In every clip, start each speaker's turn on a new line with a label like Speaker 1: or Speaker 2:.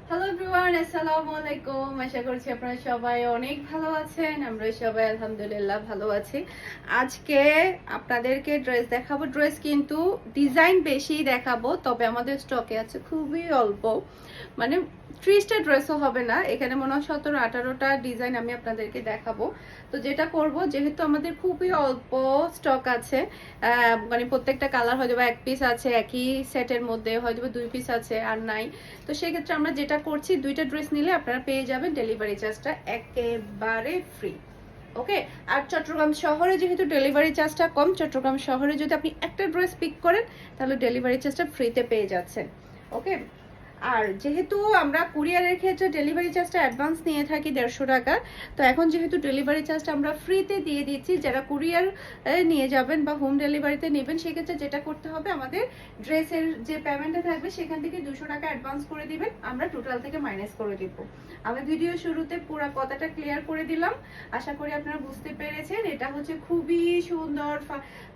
Speaker 1: Hello everyone, আসসালামু আলাইকুম। আশা করছি আপনারা সবাই অনেক ভালো আছেন। আমরা সবাই আলহামদুলিল্লাহ ভালো আছি। আজকে আপনাদেরকে ড্রেস দেখাবো। ড্রেস কিন্তু ডিজাইন বেশি দেখাবো, তবে আমাদের স্টকে আছে খুবই অল্প, মানে 30টা ড্রেসও হবে না। এখানে মনে হয় 17-18টা ডিজাইন আমি আপনাদেরকে দেখাবো। তো যেটা করব, যেহেতু আমাদের খুবই অল্প স্টক আছে, মানে প্রত্যেকটা কালার হয়তো বা এক পিস আছে, একই সেটের মধ্যে হয়তো বা 2 পিস আছে আর নাই। তো সেক্ষেত্রে আমরা যেটা করছি, 2টা ড্রেস নিলে আপনারা পেয়ে যাবেন ডেলিভারি চার্জটা একেবারে ফ্রি। ওকে। আর চট্টগ্রাম শহরে যেহেতু ডেলিভারি চার্জটা কম, চট্টগ্রাম শহরে যদি আপনি একটা ড্রেস পিক করেন তাহলে ডেলিভারি চার্জটা ফ্রিতে পেয়ে যাচ্ছেন। ওকে। আর যেহেতু আমরা কুরিয়ারের ক্ষেত্রে ডেলিভারি চার্জটা অ্যাডভান্স নিয়ে থাকি 150 টাকা, তো এখন যেহেতু ডেলিভারি চার্জটা আমরা ফ্রিতে দিয়ে দিচ্ছি, যারা কুরিয়ার নিয়ে যাবেন বা হোম ডেলিভারিতে নেবেন সেক্ষেত্রে যেটা করতে হবে, আমাদের ড্রেসের যে পেমেন্টটা থাকবে সেখান থেকে 200 টাকা অ্যাডভান্স করে দিবেন, আমরা টোটাল থেকে মাইনাস করে দিব। আমি ভিডিও শুরুতে পুরো কথাটা ক্লিয়ার করে দিলাম, আশা করি আপনারা বুঝতে পেরেছেন। এটা হচ্ছে খুবই সুন্দর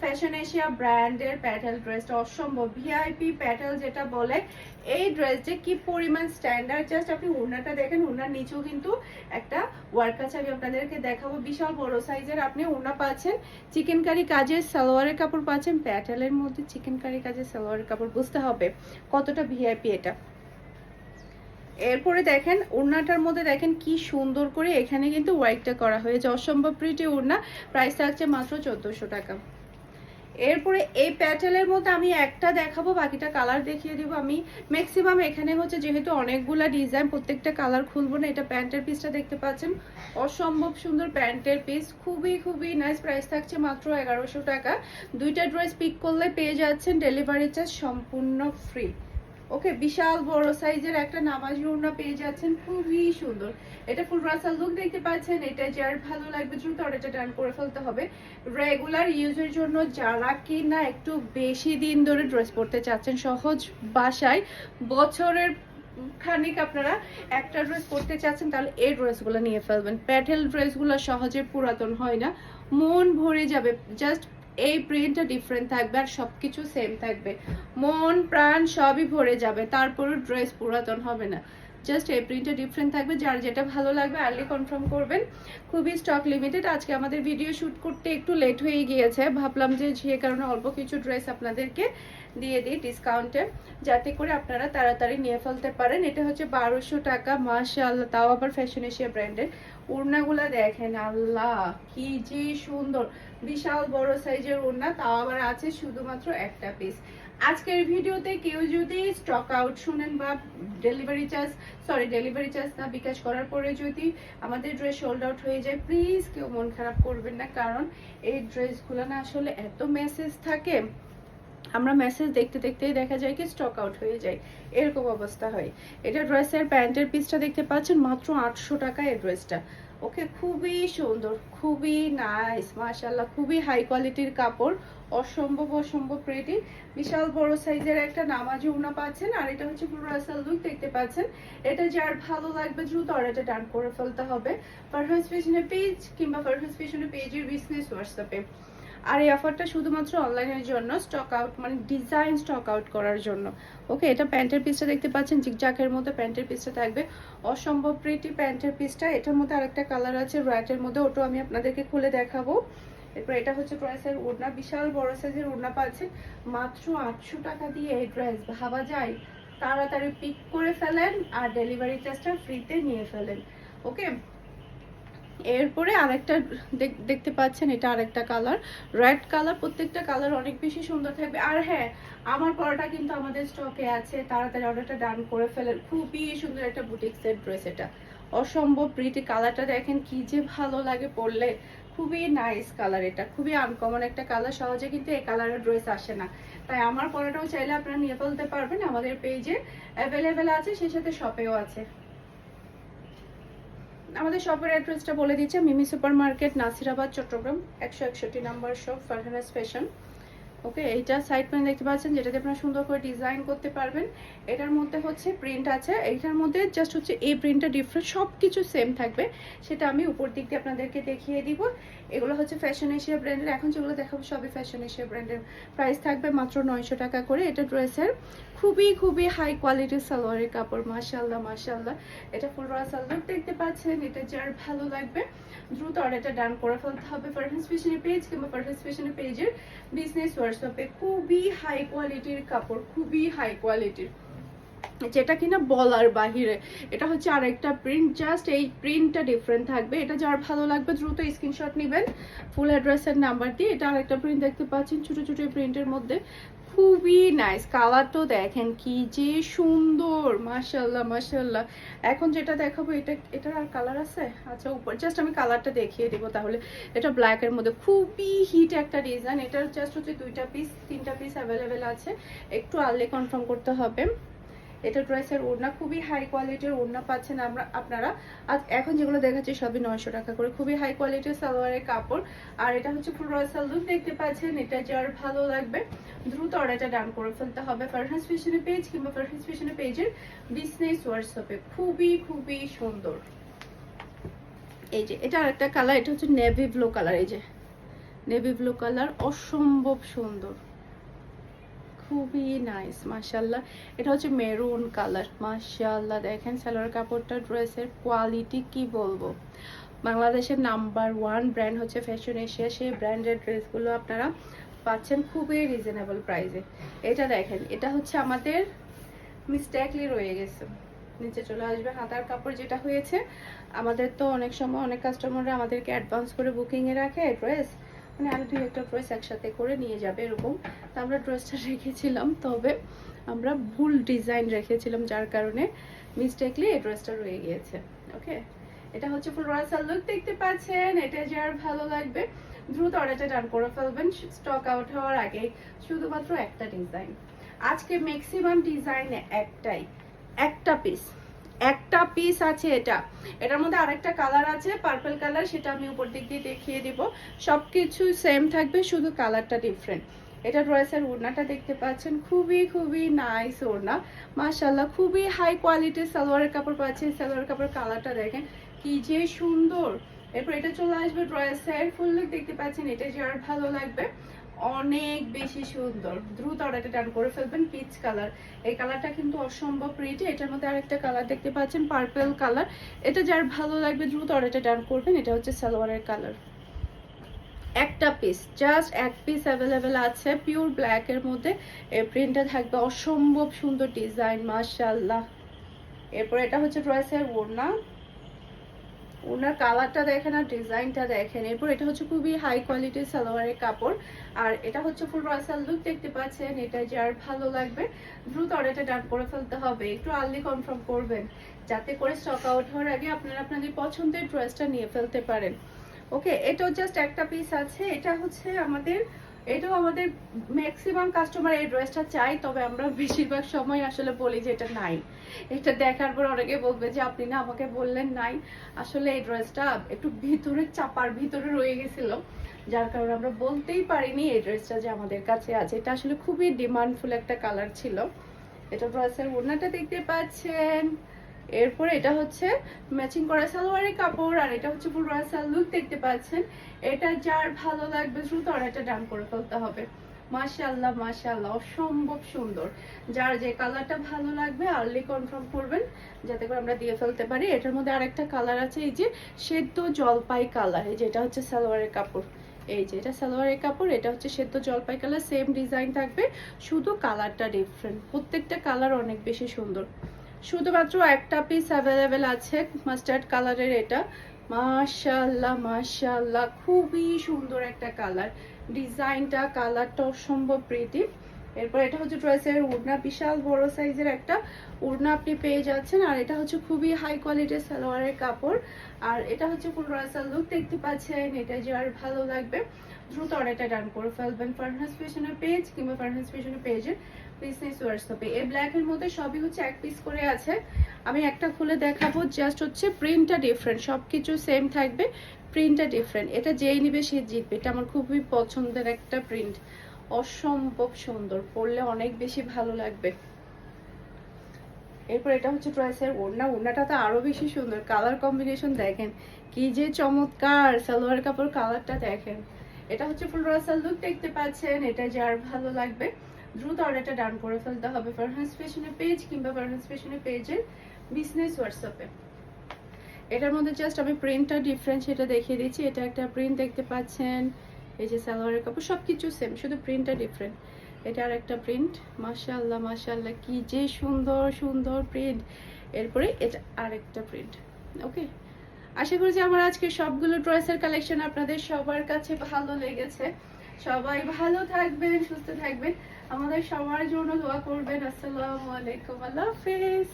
Speaker 1: ফ্যাশন এশিয়া ব্র্যান্ডের প্যাটেল ড্রেসটা, অসম্ভব ভিআইপি প্যাটেল যেটা বলে। এই ড্রেস যে কি পরিমাণ স্ট্যান্ডার্ড, জাস্ট আপনি ওড়নাটা দেখেন, ওড়নার নিচেও কিন্তু একটা ওয়ার্ক আছে, আমি আপনাদেরকে দেখাবো। বিশাল বড় সাইজের আপনি ওড়না পাচ্ছেন, চিকেন কারি কাজের সালোয়ারের কাপড় পাচ্ছেন, প্যাটেলের মধ্যে চিকেন কারি কাজের সালোয়ারের কাপড়, বুঝতে হবে কতটা ভিআইপি এটা। এরপরে দেখেন ওড়নাটার মধ্যে দেখেন কি সুন্দর করে এখানে কিন্তু ওয়ার্কটা করা হয়েছে, অসম্ভব প্রিটি ওড়না। প্রাইস থাকছে মাত্র 1400 টাকা। এরপরে এই প্যাটেলের মধ্যে আমি একটা দেখাবো, বাকিটা কালার দেখিয়ে দিব আমি। ম্যাক্সিমাম এখানে হচ্ছে যেহেতু অনেকগুলা ডিজাইন, প্রত্যেকটা কালার খুলবো না। এটা প্যান্টের পিসটা দেখতে পাচ্ছেন, অসম্ভব সুন্দর প্যান্টের পিস, খুবই খুবই নাইস। প্রাইস থাকছে মাত্র 1100 টাকা। 2টা ড্রেস পিক করলে পেয়ে যাচ্ছেন ডেলিভারি চার্জ সম্পূর্ণ ফ্রি। ওকে। বিশাল বড় সাইজের একটা নামাজি ওড়না পেয়ে যাচ্ছেন, খুবই সুন্দর। এটা ফুল রাসাল লুক দেখতে পাচ্ছেন। এটা যার ভালো লাগবে দ্রুত অর্ডারটা ডান করে ফেলতে হবে। রেগুলার ইউজের জন্য যারা কি না একটু বেশি দিন ধরে ড্রেস পরতে চাচ্ছেন, সহজ বাসায় বছরের খানিক আপনারা একটা ড্রেস পরতে চাচ্ছেন, তাহলে এই ড্রেসগুলো নিয়ে ফেলবেন। প্যাটেল ড্রেসগুলো সহজে পুরাতন হয় না, মন ভরে যাবে। জাস্ট এই প্রিন্টটা ডিফারেন্ট থাকবে আর সবকিছু সেম থাকবে, মন প্রাণ সবই ভরে যাবে, তারপরও ড্রেস পুরাতন হবে না। জাস্ট এই প্রিন্টটা ডিফারেন্ট থাকবে। যার যেটা ভালো লাগবে আর্লি কনফার্ম করবেন। খুবই স্টক লিমিটেড। আজকে আমাদের ভিডিও শ্যুট করতে একটু লেট হয়ে গিয়েছে, ভাবলাম যে সে কারণে অল্প কিছু ড্রেস আপনাদেরকে দিয়ে দিই ডিসকাউন্টে, যাতে করে আপনারা তাড়াতাড়ি নিয়ে ফেলতে পারেন। এটা হচ্ছে 1200 টাকা, মাশাআল্লাহ, তাও আবার ফ্যাশন এশিয়া ব্র্যান্ডের। ওড়নাগুলা দেখেন, আল্লাহ কি যে সুন্দর, বিশাল বড় সাইজের ওড়না, তাও আবার আছে শুধুমাত্র একটা পিস। আজকের ভিডিওতে কেউ যদি স্টক আউট শুনেন বা ডেলিভারি চার্জ না বিকাশ করার পরে যদি আমাদের ড্রেস সোল্ড আউট হয়ে যায়, প্লিজ কেউ মন খারাপ করবেন না, কারণ এই ড্রেসগুলো না আসলে এত মেসেজ থাকে, আমরা মেসেজ দেখতে দেখতেই দেখা যায় কি স্টক আউট হয়ে যায়, এরকম অবস্থা হয়। এটা ড্রেসের প্যান্টের পিসটা দেখতে পাচ্ছেন, মাত্র 800 টাকা এই ড্রেসটা। ওকে। খুবই সুন্দর, খুবই নাইস, মাশাআল্লাহ, খুবই হাই কোয়ালিটির কাপড়, অসম্ভব অসম্ভব প্রিটি। বিশাল বড় সাইজের একটা নামাজি ওড়না পাচ্ছেন, আর এটা হচ্ছে পুরো রাসাল লুক দেখতে পাচ্ছেন। এটা যার ভালো লাগবে দ্রুত অর্ডারটা ডান করে ফেলতে হবে ফারহাস ফ্যাশনের পেজ কিংবা ফারহাস ফ্যাশনের পেজের বিজনেস হোয়াটসঅ্যাপে। আর এই অফারটা শুধুমাত্র অনলাইনের জন্য, স্টক আউট মানে ডিজাইন স্টক আউট করার জন্য। ওকে। এটা প্যান্টের পিসটা দেখতে পাচ্ছেন, জিগজাকের মধ্যে প্যান্টের পিসটা থাকবে, অসম্ভব প্রিটি প্যান্টের পিসটা। এটার মধ্যে আরেকটা কালার আছে রেডের মধ্যে, ওটাও আমি আপনাদেরকে খুলে দেখাবো। এরপর এটা হচ্ছে ড্রেসের ওড়না, বিশাল বড় সাইজের ওড়না পাচ্ছেন মাত্র 800 টাকা দিয়ে। এই ড্রেস ভাবা যায়, তাড়াতাড়ি পিক করে ফেলেন আর ডেলিভারি চার্জটা ফ্রিতে নিয়ে ফেলেন। ওকে। এরপরে আরেকটা দেখতে পাচ্ছেন, এটা আরেকটা কালার, রেড কালার। প্রত্যেকটা কালার অনেক বেশি সুন্দর থাকবে। আর হ্যাঁ, আমার পরাটা কিন্তু আমাদের স্টকে আছে, তাড়াতাড়ি অর্ডারটা ডান করে ফেলেন। খুবই সুন্দর একটা বুটিক্সের ড্রেস, এটা অসম্ভব প্রিটি। কালারটা দেখেন কি যে ভালো লাগে পরলে, খুবই নাইস কালার। এটা খুবই আনকমন একটা কালার, সহজে কিন্তু এই কালারের ড্রেস আসে না, তাই আমার পরাটাও চাইলে আপনারা নিয়ে ফেলতে পারবেন। আমাদের পেজে অ্যাভেলেবেল আছে, সেই সাথে শপেও আছে। আমাদের শপের অ্যাড্রেসটা বলে দিচ্ছে, Mimi supermarket, Nasirabad, Chittagong, 161 number shop, Farhana's fashion. Okay, এইটা সাইড প্যানেল দেখতে পাচ্ছেন, যেটাতে আপনারা সুন্দর করে ডিজাইন করতে পারবেন। এটার মধ্যে হচ্ছে প্রিন্ট আছে, এইটার মধ্যে জাস্ট হচ্ছে এই প্রিন্টটা ডিফারেন্ট, সব কিছু সেম থাকবে, সেটা আমি উপর দিক দিয়ে আপনাদেরকে দেখিয়ে দিব। এগুলো হচ্ছে ফ্যাশন এশিয়া ব্র্যান্ডের, এখন যেগুলো দেখাবো সবই ফ্যাশন এশিয়া ব্র্যান্ডের। প্রাইস থাকবে মাত্র 900 টাকা করে। এটা ড্রেসের খুবই খুবই হাই কোয়ালিটির সালোয়ারের কাপড়, মাশাআল্লাহ মাশাআল্লাহ। এটা ফুল রয়া সালোয়ার দেখতে পাচ্ছেন, এটা যার ভালো লাগবে দ্রুত অর্ডারটা ডান করে ফেলতে হবে ফারহান ফ্যাশনের পেজ কিংবা ফারহান ফ্যাশনের পেজের বিজনেস হোয়াটসঅ্যাপে। খুবই হাই কোয়ালিটির কাপড়, খুবই হাই কোয়ালিটির, যেটা কিনা বলার বাহিরে। এটা হচ্ছে আরেকটা প্রিন্ট, জাস্ট এই প্রিন্টটা ডিফারেন্ট থাকবে। এটা যার ভালো লাগবে দ্রুত স্ক্রিনশট নেবেন ফুল অ্যাড্রেসের নাম্বার দিয়ে। এটা আরেকটা প্রিন্ট দেখতে পাচ্ছেন ছোট ছোট প্রিন্টের মধ্যে, খুবই নাইস। কালারটাও দেখেন কি যে সুন্দর, মাশাআল্লাহ মাশাআল্লাহ। এখন যেটা দেখাবো এটার আর কালার আছে, আচ্ছা উপর জাস্ট আমি কালারটা দেখিয়ে দিব তাহলে। এটা ব্ল্যাকের মধ্যে খুবই হিট একটা ডিজাইন। এটার জাস্ট হচ্ছে 2টা পিস 3টা পিস অ্যাভেলেবেল আছে, একটু আর্লি কনফার্ম করতে হবে। এটা ড্রেসের ওড়না খুবই হাই কোয়ালিটির ওড়না পাচ্ছেন আপনারা। আজ এখন যেগুলো দেখাচ্ছি সবই 900 টাকা করে, খুবই হাই কোয়ালিটির সালোয়ারের কাপড়। আর এটা হচ্ছে ফুল রয়্যাল লুক দেখতে পাচ্ছেন। এটা যার ভালো লাগবে দ্রুত অর্ডারটা ডান করে ফেলতে হবে ফারহান ফ্যাশনের পেজ কিংবা ফারহান ফ্যাশনের পেজের বিজনেস হোয়াটসঅ্যাপে। খুবই খুবই সুন্দর। এই যে এটা আরেকটা কালার, এটা হচ্ছে নেভি ব্লু কালার। এই যে নেভি ব্লু কালার, অসম্ভব সুন্দর, খুবই নাইস মাশাআল্লাহ। এটা হচ্ছে মেরুন কালার, মাশাআল্লাহ দেখেন সালোয়ার কাপড়টা, ড্রেসের কোয়ালিটি কি বলবো। বাংলাদেশের নাম্বার 1 ব্র্যান্ড হচ্ছে ফ্যাশন এশিয়া, সেই ব্র্যান্ডের ড্রেসগুলো আপনারা পাচ্ছেন খুবই রিজনেবল প্রাইসে। এটা দেখেন, এটা হচ্ছে আমাদের মিস্টেকলি রয়ে গেছে, নিচে চলে আসবে হাতার কাপড়। যেটা হয়েছে আমাদের তো অনেক সময় অনেক কাস্টমাররা আমাদেরকে অ্যাডভান্স করে বুকিংয়ে রাখে ড্রেস, মানে আরো 2-1টা ড্রেস একসাথে করে নিয়ে যাবে এরকম। তো আমরা ড্রেসটা রেখেছিলাম, তবে আমরা ভুল ডিজাইন রেখেছিলাম, যার কারণে মিস্টেকলি এই ড্রেসটা রয়ে গিয়েছে। ওকে, এটা হচ্ছে ফুল রয়্যাল লুক দেখতে পাচ্ছেন। এটা যার ভালো লাগবে দ্রুত অর্ডারটা ডান করে ফেলবেন স্টক আউট হওয়ার আগে। শুধুমাত্র একটা ডিজাইন, আজকে ম্যাক্সিমাম ডিজাইনে একটা পিস আছে। এটার মধ্যে আরেকটা কালার আছে পার্পল কালার, সেটা আমি উপর দিক দিয়ে দেখিয়ে দিব। সবকিছু সেম থাকবে, শুধু কালারটা ডিফারেন্ট। এটা ড্রেসের ওড়নাটা দেখতে পাচ্ছেন, খুবই খুবই নাইস ওড়না মাশাআল্লাহ। খুবই হাই কোয়ালিটির সালোয়ারের কাপড় পাচ্ছেন। সালোয়ারের কাপড় কালারটা দেখেন কি যে সুন্দর। এরপর এটা চলে আসবে ড্রেসের ফুল লুক দেখতে পাচ্ছেন। এটা যার ভালো লাগবে অনেক বেশি সুন্দর, দ্রুত অর্ডারটা ডান করে ফেলবেন। পিচ কালার, এই কালারটা কিন্তু অসম্ভব প্রিটি। এটার মধ্যে আরেকটা কালার দেখতে পাচ্ছেন পার্পল কালার, এটা যার ভালো লাগবে দ্রুত অর্ডারটা ডান করবেন। এটা হচ্ছে সালোয়ারের কালার, একটা পিস, জাস্ট এক পিস অ্যাভেলেবেল আছে পিওর ব্ল্যাক এর মধ্যে। এই প্রিন্টটা থাকবে অসম্ভব সুন্দর ডিজাইন মাশাআল্লাহ। এরপর এটা হচ্ছে ড্রেসের ওড়না, ওনার কালারটা দেখেন আর ডিজাইনটা দেখেন। এরপর এটা হচ্ছে খুবই হাই কোয়ালিটির সালোয়ারের কাপড়, আর এটা হচ্ছে ফুল রয়্যাল লুক দেখতে পাচ্ছেন। এটা যার ভালো লাগবে দ্রুত অর্ডারটা ডান করে ফেলতে হবে, একটু আর্লি কনফার্ম করবেন, যাতে করে স্টক আউট হওয়ার আগে আপনারা আপনাদের পছন্দের ড্রেসটা নিয়ে ফেলতে পারেন। ওকে, এটাও জাস্ট একটা পিস আছে। এটাও আমাদের ম্যাক্সিমাম কাস্টমার এই ড্রেসটা চাই, তবে আমরা বেশিরভাগ সময় আসলে বলি যে এটা নাই। এটা দেখার পর অনেকে বলবে যে আপনি না আমাকে বললেন নাই। আসলে এই ড্রেসটা একটু ভিতরে চাপার ভিতরে রয়ে গেছিল, যার কারণে আমরা বলতেই পারিনি এই ড্রেসটা যে আমাদের কাছে আছে। এটা আসলে খুবই ডিমান্ডফুল একটা কালার ছিল। এটা ড্রেসের ওড়নাটা দেখতে পাচ্ছেন। এরপরে এটা হচ্ছে ম্যাচিং করা সালোয়ারের কাপড়, আর এটা হচ্ছে ফুল রয়্যাল লুক দেখতে পাচ্ছেন। এটা যার ভালো লাগবে দ্রুত অর্ডারটা ডান করে ফেলতে হবে। মাশাআল্লাহ মাশাআল্লাহ, অসম্ভব সুন্দর। যার যে কালারটা ভালো লাগবে আর্লি কনফার্ম করবেন, যাতে করে আমরা দিয়ে ফেলতে পারি। এটার মধ্যে আরেকটা কালার আছে, এই যে সেদ্ধ জলপাই কালার। এই যে এটা হচ্ছে সালোয়ারের কাপড়, এই যে এটা সালোয়ারের কাপড়, এটা হচ্ছে সেদ্ধ জলপাই কালার। সেম ডিজাইন থাকবে, শুধু কালারটা ডিফারেন্ট। প্রত্যেকটা কালার অনেক বেশি সুন্দর। শুধুমাত্র একটা পিস অ্যাভেলেবেল আছে মাস্টার্ড কালারের। এটা মাশাআল্লাহ মাশাআল্লাহ, খুবই সুন্দর একটা কালার। ডিজাইনটা কালারটা অসম্ভব প্রিটি। এরপর এটা হচ্ছে ড্রেসের ওড়না, বিশাল বড় সাইজের একটা ওড়না আপনি পেয়ে যাচ্ছেন। আর এটা হচ্ছে খুবই হাই কোয়ালিটির সালোয়ারের কাপড়, আর এটা হচ্ছে ফুল রয়্যাল লুক দেখতে পাচ্ছেন। এটা যার ভালো লাগবে দ্রুত অর্ডারটা ডান করে ফেলবেন ফারহান ফ্যাশনের পেজ কিংবা ফারহান ফ্যাশনের পেজের বিজনেস হোয়াটসঅ্যাপে। এই ব্ল্যাকের মধ্যে সবই হচ্ছে এক পিস করে আছে। আমি একটা খুলে দেখাবো, জাস্ট হচ্ছে প্রিন্টটা ডিফারেন্ট, সবকিছু সেম থাকবে, প্রিন্টটা ডিফারেন্ট। এটা যেই নিবে সে জিতবে, এটা আমার খুবই পছন্দের একটা প্রিন্ট, অসম্ভব সুন্দর, পরলে অনেক বেশি ভালো লাগবে। এরপর এটা হচ্ছে ড্রেসের ওড়না, ওড়নাটা তো আরো বেশি সুন্দর, কালার কম্বিনেশন দেখেন কি যে চমৎকার, সালোয়ার কাপড় কালারটা দেখেন। এটা হচ্ছে ফুল রাসাল লুক দেখতে পাচ্ছেন। এটা যার ভালো লাগবে দ্রুত অর্ডারটা ডান করে ফেলতে হবে ফারহানস ফ্যাশনের পেজ কিংবা ফারহানস ফ্যাশনের পেজের বিজনেস হোয়াটসঅ্যাপে। এটার মধ্যে জাস্ট আমি প্রিন্টটা ডিফারেন্ট সেটা দেখিয়ে দিচ্ছি। এটা একটা প্রিন্ট দেখতে পাচ্ছেন, এই যে সালোয়ারের কাপড় সবকিছু সেম, শুধু প্রিন্টটা ডিফারেন্ট। এটা আর একটা প্রিন্ট, মাশাআল্লাহ মাশাআল্লাহ কি যে সুন্দর সুন্দর প্রিন্ট। এরপরে এটা আরেকটা প্রিন্ট। ওকে, আশা করি যে আমার আজকে সবগুলো ড্রেসের কালেকশন আপনাদের সবার কাছে ভালো লেগেছে। সবাই ভালো থাকবেন, সুস্থ থাকবেন, আমাদের সবার জন্য দোয়া করবেন। আসসালামু আলাইকুম, আল্লাহ হাফেজ।